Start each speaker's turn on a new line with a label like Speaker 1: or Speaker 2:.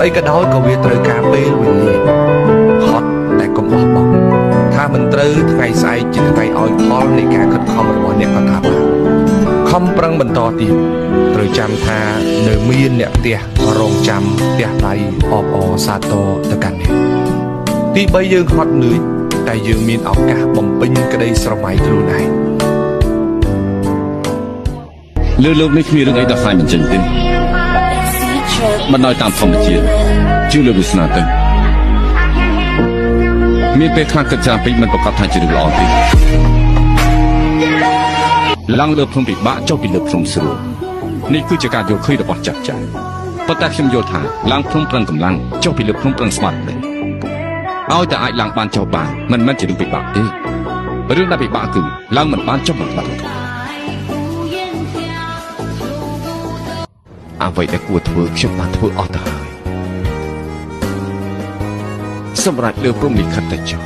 Speaker 1: ស្អីក៏ដោយក៏វាត្រូវការពេលវេលាហត់តែកុំបោះបង់ថាមិនត្រូវថ្ងៃស្អែកជាថ្ងៃឲ្យផលនៃការខិតខំរបស់អ្នកក៏ថាបានខំប្រឹងបន្តទៀតត្រូវចាំថានៅមានអ្នកផ្ទះរងចាំផ្ទះដៃអបអរសាទរទៅកាន់អ្នកទី3យើងហត់នឿយតែយើងមានឱកាសបំពេញក្តីស្រមៃខ្លួនឯង
Speaker 2: លោកនេះគ្មានរឿងអីដល់ខ្លាញ់មិនចេញទេបណ្ដោយតាមធម្មជាតិជឿលើវាសនាទៅមានពេលខ្លះគិតច្រើនពេកមិនប្រកាសថាជារឿងល្អទេឡើងលើភ្នំពិបាកចុះពីលើភ្នំស្រួលនេះគឺជាការយល់ឃើញរបស់ចាស់ចាស់ប៉ុន្តែខ្ញុំយល់ថាឡើងភ្នំប្រឹងកម្លាំងចុះពីលើភ្នំប្រឹងស្មារតីឲ្យតែអាចឡើងបានចុះបានមិនមែនជារឿងពិបាកទេរឿងដែលពិបាកគឺឡើងមិនបានចុះមិនបានអ្វីដែលគួរធ្វើខ្ញុំបានធ្វើអស់ទៅហើយសម្រាប់លើព្រំលិខិតតែចុះ